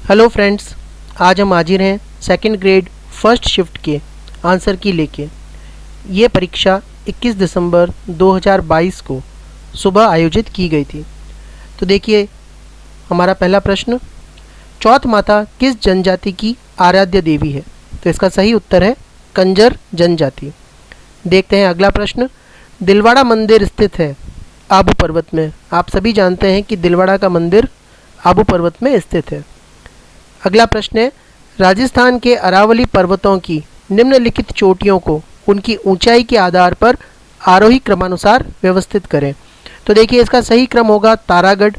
Hello friends, आज हम हाजिर हैं सेकंड ग्रेड फर्स्ट शिफ्ट के आंसर की लेके। ये परीक्षा 21 दिसंबर 2022 को सुबह आयोजित की गई थी। तो देखिए हमारा पहला प्रश्न, चौथ माता किस जनजाति की आराध्य देवी है? तो इसका सही उत्तर है कंजर जनजाति। देखते हैं अगला प्रश्न, दिलवाड़ा मंदिर स्थित है आबू पर्वत में। आप सभी जानते हैं कि दिलवाड़ा का मंदिर आबू पर्वत में स्थित है। अगला प्रश्न है, राजस्थान के अरावली पर्वतों की निम्नलिखित चोटियों को उनकी ऊंचाई के आधार पर आरोही क्रमानुसार व्यवस्थित करें। तो देखिए इसका सही क्रम होगा तारागढ़,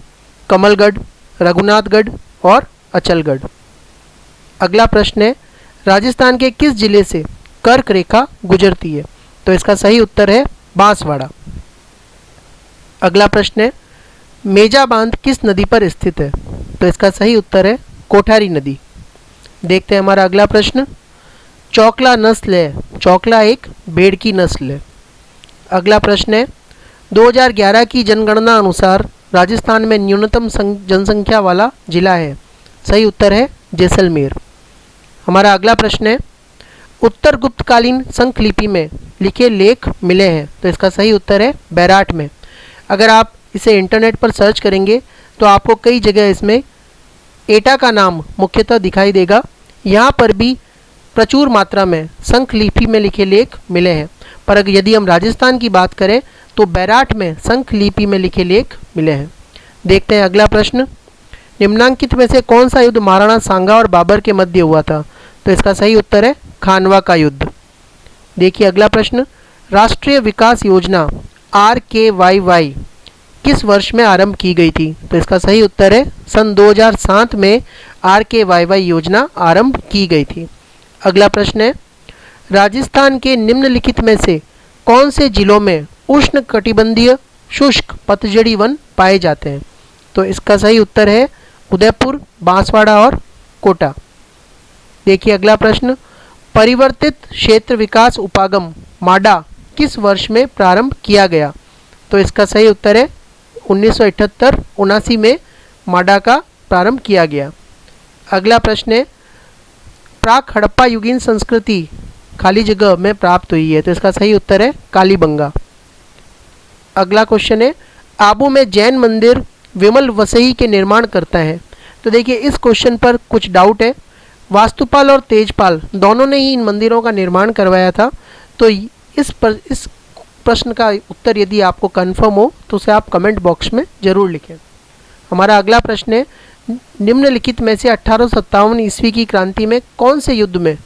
कमलगढ़, रघुनाथगढ़ और अचलगढ़। अगला प्रश्न है, राजस्थान के किस जिले से कर्क रेखा गुजरती है? तो इसका सही उत्तर है बांसवाड़ा। अगला प्रश्न है, मेजा बांध किस नदी पर स्थित है? तो इसका सही उत्तर है कोठारी नदी। देखते हैं हमारा अगला प्रश्न, चौकला नस्ल है। चौकला एक भेड़ की नस्ल है। अगला प्रश्न है, 2011 की जनगणना अनुसार राजस्थान में न्यूनतम जनसंख्या वाला जिला है। सही उत्तर है जैसलमेर। हमारा अगला प्रश्न है, उत्तर गुप्तकालीन संखलिपि में लिखे लेख मिले हैं। तो इसका सही उत्तर है बैराट में। अगर आप इसे इंटरनेट पर सर्च करेंगे तो आपको कई जगह इसमें एटा का नाम मुख्यतः दिखाई देगा। यहाँ पर भी प्रचुर मात्रा में संखलिपि में लिखे लेख मिले हैं। पर अगर यदि हम राजस्थान की बात करें तो बैराट में संखलिपि में लिखे लेख मिले हैं। देखते हैं अगला प्रश्न, निम्नांकित में से कौन सा युद्ध महाराणा सांगा और बाबर के मध्य हुआ था? तो इसका सही उत्तर है खानवा का युद्ध। देखिए अगला प्रश्न, राष्ट्रीय विकास योजना RKYY किस वर्ष में आरंभ की गई थी? तो इसका सही उत्तर है सन 2007 में RKYY योजना आरंभ की गई थी। अगला प्रश्न है, राजस्थान के निम्नलिखित में से कौन से जिलों में उष्ण कटिबंधीय शुष्क पतझड़ी वन पाए जाते हैं? तो इसका सही उत्तर है उदयपुर, बांसवाड़ा और कोटा। देखिए अगला प्रश्न, परिवर्तित क्षेत्र विकास उपागम माडा किस वर्ष में प्रारंभ किया गया? तो इसका सही उत्तर है 1978-79 में माडा का प्रारंभ किया गया। अगला प्रश्न है, प्राक हड़प्पा युगीन संस्कृति खाली जगह में प्राप्त हुई है। तो इसका सही उत्तर है कालीबंगा। अगला क्वेश्चन है, आबू में जैन मंदिर विमल वसई के निर्माण करता है। तो देखिए इस क्वेश्चन पर कुछ डाउट है। वास्तुपाल और तेजपाल दोनों ने ही इन मंदिरों का निर्माण करवाया था। तो इस प्रश्न का उत्तर यदि आपको कंफर्म हो तो उसे आप कमेंट बॉक्स में ज़रूर लिखें। हमारा अगला प्रश्न है, निम्नलिखित में से 1857 ईस्वी की क्रांति में कौन से युद्ध में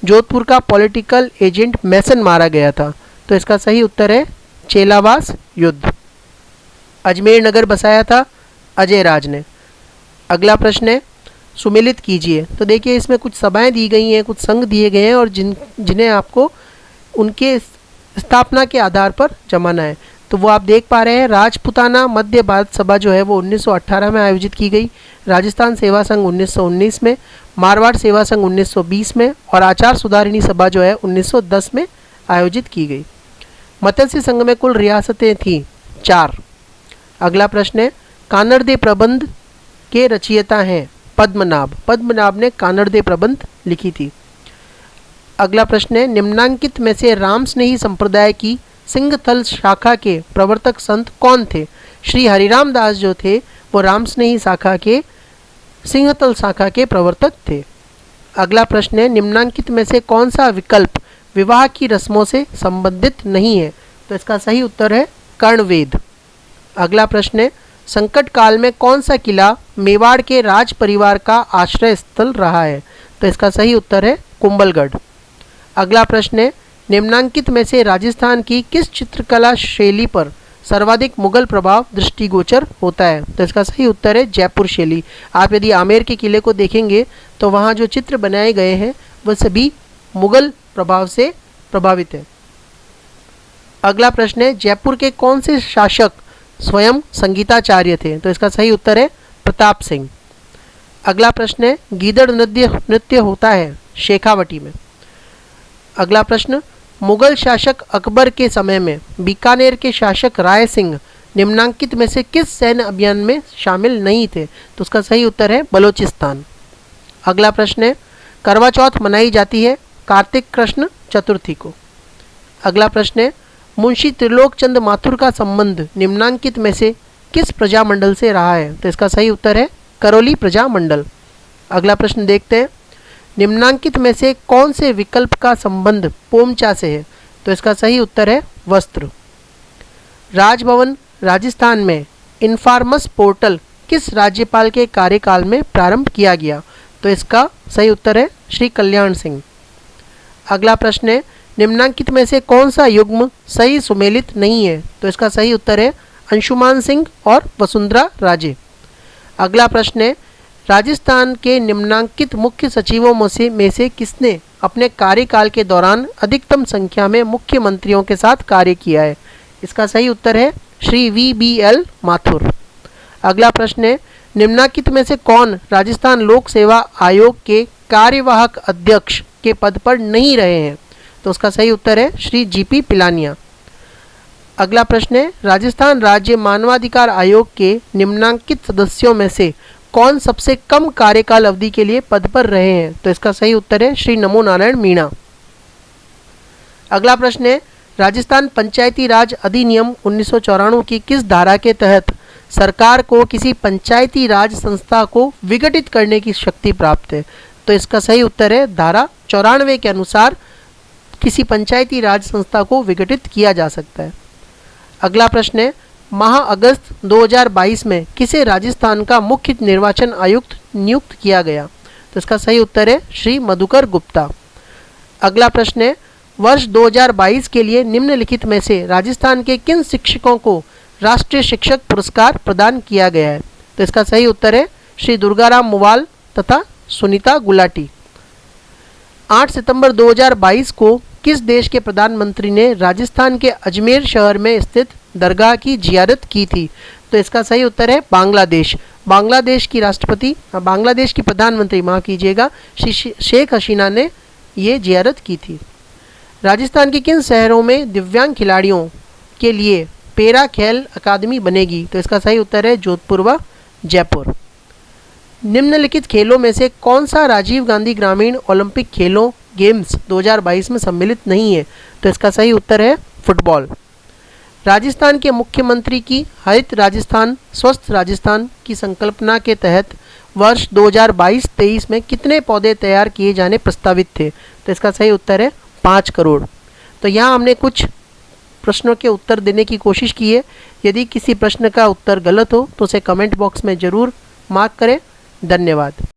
जोधपुर का पॉलिटिकल एजेंट मैसन मारा गया था? तो इसका सही उत्तर है चेलावास युद्ध। अजमेर नगर बसाया था अजय राज ने। अगला प्रश्न है, सुमेलित कीजिए। तो देखिए इसमें कुछ सभाएं दी गई हैं, कुछ संघ दिए गए हैं और जिन्हें आपको उनके स्थापना के आधार पर जमाना है। तो वो आप देख पा रहे हैं, राजपुताना मध्य भारत सभा जो है वो 1918 में आयोजित की गई, राजस्थान सेवा संघ 1919 में, मारवाड़ सेवा संघ 1920 में और आचार सुधारिणी सभा जो है 1910 में आयोजित की गई। मत्स्य संघ में कुल रियासतें थीं 4। अगला प्रश्न है, कानड़दे प्रबंध के रचयिता हैं पद्मनाभ। पद्मनाभ ने कानड़दे प्रबंध लिखी थी। अगला प्रश्न है, निम्नांकित में से रामस्नेही संप्रदाय की सिंहथल शाखा के प्रवर्तक संत कौन थे? श्री हरिराम दास जो थे वो रामस्नेही शाखा के सिंहथल शाखा के प्रवर्तक थे। अगला प्रश्न है, निम्नांकित में से कौन सा विकल्प विवाह की रस्मों से संबंधित नहीं है? तो इसका सही उत्तर है कर्णवेद। अगला प्रश्न है, संकट काल में कौन सा किला मेवाड़ के राज परिवार का आश्रय स्थल रहा है? तो इसका सही उत्तर है कुंभलगढ़। अगला प्रश्न है, निम्नांकित में से राजस्थान की किस चित्रकला शैली पर सर्वाधिक मुगल प्रभाव दृष्टिगोचर होता है? तो इसका सही उत्तर है जयपुर शैली। आप यदि आमेर के किले को देखेंगे तो वहाँ जो चित्र बनाए गए हैं वह सभी मुगल प्रभाव से प्रभावित है। अगला प्रश्न है, जयपुर के कौन से शासक स्वयं संगीताचार्य थे? तो इसका सही उत्तर है प्रताप सिंह। अगला प्रश्न है, गीदड़ नृत्य होता है शेखावटी में। अगला प्रश्न, मुगल शासक अकबर के समय में बीकानेर के शासक राय सिंह निम्नांकित में से किस सैन्य अभियान में शामिल नहीं थे? तो उसका सही उत्तर है बलोचिस्तान। अगला प्रश्न है, करवा चौथ मनाई जाती है कार्तिक कृष्ण चतुर्थी को। अगला प्रश्न है, मुंशी त्रिलोकचंद माथुर का संबंध निम्नांकित में से किस प्रजामंडल से रहा है? तो इसका सही उत्तर है करौली प्रजामंडल। अगला प्रश्न देखते हैं, निम्नांकित में से कौन से विकल्प का संबंध पोमचा से है? तो इसका सही उत्तर है वस्त्र। राजभवन राजस्थान में इन्फॉर्मस पोर्टल किस राज्यपाल के कार्यकाल में प्रारंभ किया गया? तो इसका सही उत्तर है श्री कल्याण सिंह। अगला प्रश्न है, निम्नांकित में से कौन सा युग्म सही सुमेलित नहीं है? तो इसका सही उत्तर है अंशुमान सिंह और वसुंधरा राजे। अगला प्रश्न है, राजस्थान के निम्नांकित मुख्य सचिवों में से किसने अपने कार्यकाल के दौरान अधिकतम संख्या में मुख्यमंत्रियों के साथ कार्य किया है? इसका सही उत्तर है श्री VBL माथुर। अगला प्रश्न है, निम्नांकित में से कौन राजस्थान लोक सेवा आयोग के कार्यवाहक अध्यक्ष के पद पर नहीं रहे हैं? तो उसका सही उत्तर है श्री GP पिलानिया। अगला प्रश्न है, राजस्थान राज्य मानवाधिकार आयोग के निम्नांकित सदस्यों में से कौन सबसे कम कार्यकाल अवधि के लिए पद पर रहे हैं? तो इसका सही उत्तर है श्री नमो नारायण मीणा। अगला प्रश्न है, राजस्थान पंचायती राज अधिनियम 1994 की किस धारा के तहत सरकार को किसी पंचायती राज संस्था को विघटित करने की शक्ति प्राप्त है? तो इसका सही उत्तर है धारा 94 के अनुसार किसी पंचायती राज संस्था को विघटित किया जा सकता है। अगला प्रश्न है, माह अगस्त 2022 में किसे राजस्थान का मुख्य निर्वाचन आयुक्त नियुक्त किया गया? तो इसका सही उत्तर है श्री मधुकर गुप्ता। अगला प्रश्न है, वर्ष 2022 के लिए निम्नलिखित में से राजस्थान के किन शिक्षकों को राष्ट्रीय शिक्षक पुरस्कार प्रदान किया गया है? तो इसका सही उत्तर है श्री दुर्गाराम मुवाल तथा सुनीता गुलाटी। 8 सितंबर 2022 को किस देश के प्रधानमंत्री ने राजस्थान के अजमेर शहर में स्थित दरगाह की जियारत की थी? तो इसका सही उत्तर है बांग्लादेश। बांग्लादेश की प्रधानमंत्री माफ़ कीजिएगा शेख हसीना ने ये जियारत की थी। राजस्थान के किन शहरों में दिव्यांग खिलाड़ियों के लिए पेरा खेल अकादमी बनेगी? तो इसका सही उत्तर है जोधपुर व जयपुर। निम्नलिखित खेलों में से कौन सा राजीव गांधी ग्रामीण ओलंपिक खेलों गेम्स 2022 में सम्मिलित नहीं है? तो इसका सही उत्तर है फुटबॉल। राजस्थान के मुख्यमंत्री की हरित राजस्थान स्वस्थ राजस्थान की संकल्पना के तहत वर्ष 2022-23 में कितने पौधे तैयार किए जाने प्रस्तावित थे? तो इसका सही उत्तर है 5 करोड़। तो यहाँ हमने कुछ प्रश्नों के उत्तर देने की कोशिश की है। यदि किसी प्रश्न का उत्तर गलत हो तो उसे कमेंट बॉक्स में ज़रूर मार्क करें। धन्यवाद।